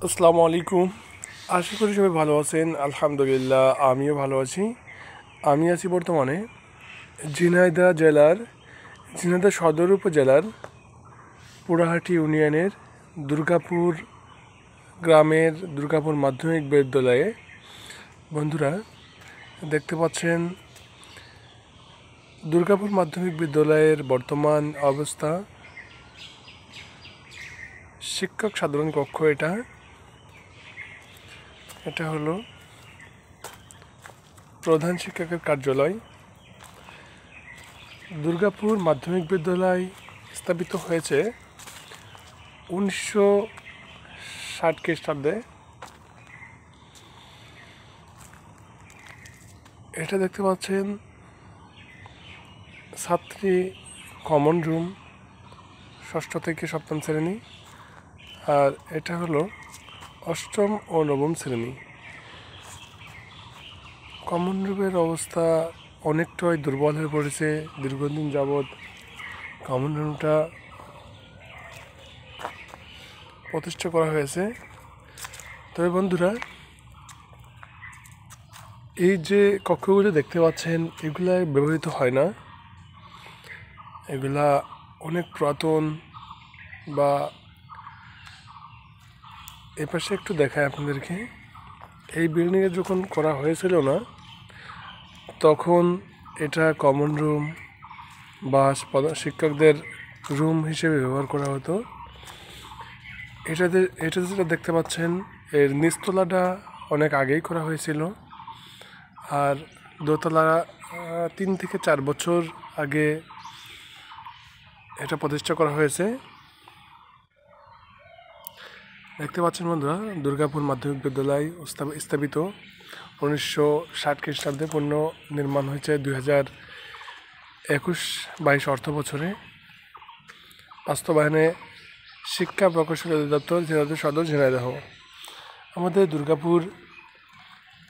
আসসালামু আলাইকুম। আশা করি সবাই ভালো আছেন। আলহামদুলিল্লাহ আমিও ভালো আছি। আমি আছি বর্তমানে ঝিনাইদহ সদর উপজেলার পুরাহাটি ইউনিয়নের দুর্গাপুর গ্রামের দুর্গাপুর মাধ্যমিক বিদ্যালয়ে। বন্ধুরা, দেখতে পাচ্ছেন দুর্গাপুর মাধ্যমিক বিদ্যালয়ের বর্তমান অবস্থা। শিক্ষক সাধারণ কক্ষ এটা হলো প্রধান শিক্ষকের কার্যালয়। দুর্গাপুর মাধ্যমিক বিদ্যালয় স্থাপিত হয়েছে 1960 খ্রিস্টাব্দে। এটা দেখতে পাচ্ছেন ছাত্রী কমন রুম, ষষ্ঠ থেকে সপ্তম শ্রেণী, আর এটা হলো অষ্টম ও নবম শ্রেণী। কমন রুমের অবস্থা অনেকটাই দুর্বল হয়ে পড়েছে। দীর্ঘদিন যাবৎ কমন রুমটা প্রতিষ্ঠা করা হয়েছে। তবে বন্ধুরা, এই যে কক্ষগুলো দেখতে পাচ্ছেন এগুলা ব্যবহৃত হয় না। এগুলা অনেক পুরাতন। বা এপাশে একটু দেখায় আপনাদেরকে। এই বিল্ডিংয়ে যখন করা হয়েছিল না, তখন এটা কমন রুম বা শিক্ষকদের রুম হিসেবে ব্যবহার করা হতো। এটা যেটা দেখতে পাচ্ছেন, এর নিচতলাটা অনেক আগেই করা হয়েছিল, আর দোতলা 3 থেকে 4 বছর আগে এটা প্রতিষ্ঠা করা হয়েছে। দেখতে পাচ্ছেন বন্ধুরা, দুর্গাপুর মাধ্যমিক বিদ্যালয় স্থাপিত 1960 খ্রিস্টাব্দে, নির্মাণ হয়েছে 2021-22 অর্থ বছরে। বাস্তবায়নে শিক্ষা প্রকৌশল অধিদপ্তর, ঝিনাইদহ সদর, ঝিনাইদহ। আমাদের দুর্গাপুর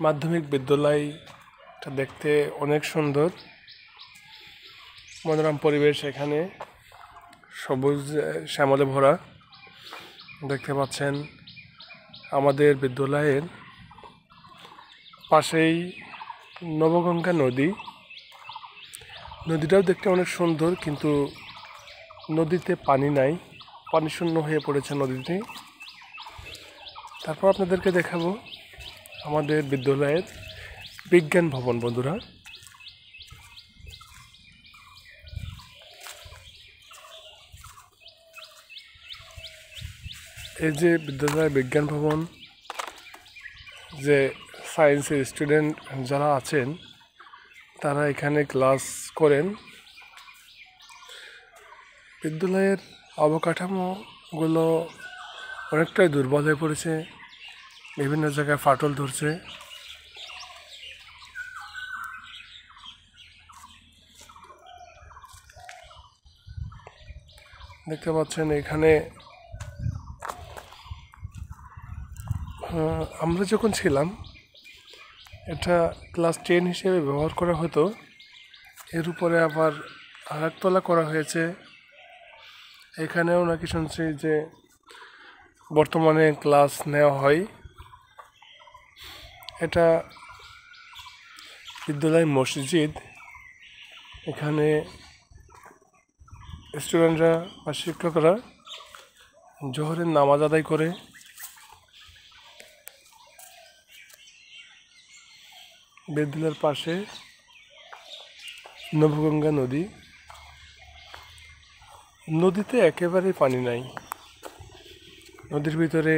মাধ্যমিক বিদ্যালয়টা দেখতে অনেক সুন্দর, মনোরম পরিবেশ। এখানে সবুজ শ্যামলে ভরা। দেখতে পাচ্ছেন আমাদের বিদ্যালয়ের পাশেই নবগঙ্গা নদীটাও দেখতে অনেক সুন্দর, কিন্তু নদীতে পানি নাই, পানি শূন্য হয়ে পড়েছে নদীতে। তারপর আপনাদেরকে দেখাবো আমাদের বিদ্যালয়ের বিজ্ঞান ভবন। বন্ধুরা, এই যে বিদ্যালয়ের বিজ্ঞান ভবন, যে সায়েন্সের স্টুডেন্ট যারা আছেন তারা এখানে ক্লাস করেন। বিদ্যালয়ের অবকাঠামোগুলো অনেকটাই দুর্বল হয়ে পড়েছে, বিভিন্ন জায়গায় ফাটল ধরছে। দেখতে পাচ্ছেন এখানে আমরা যখন ছিলাম এটা ক্লাস 10 হিসেবে ব্যবহার করা হতো। এর উপরে আবার আরেকতলা করা হয়েছে। এখানেও নাকি শুনছি যে বর্তমানে ক্লাস নেওয়া হয়। এটা বিদ্যালয় মসজিদ। এখানে স্টুডেন্টরা বা শিক্ষকরা জোহরের নামাজ আদায় করে। বিদ্যালয়ের পাশে নবগঙ্গা নদীতে একেবারেই পানি নাই। নদীর ভিতরে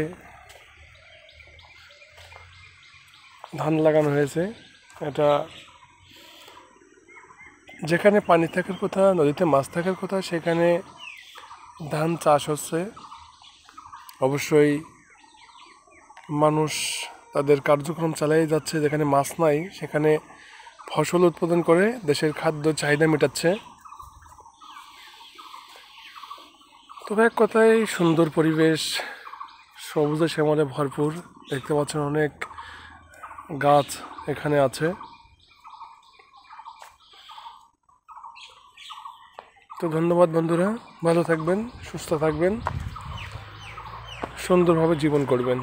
ধান লাগানো হয়েছে। এটা যেখানে পানি থাকার কথা, নদীতে মাছ থাকার কথা, সেখানে ধান চাষ হচ্ছে। অবশ্যই মানুষ তাদের কার্যক্রম চালিয়ে যাচ্ছে। যেখানে মাছ নাই সেখানে ফসল উৎপাদন করে দেশের খাদ্য চাহিদা মেটাচ্ছে। তবে এক কথায় সুন্দর পরিবেশ, সবুজে শ্যামলে ভরপুর। দেখতে পাচ্ছেন অনেক গাছ এখানে আছে। তো ধন্যবাদ বন্ধুরা, ভালো থাকবেন, সুস্থ থাকবেন, সুন্দরভাবে জীবন করবেন।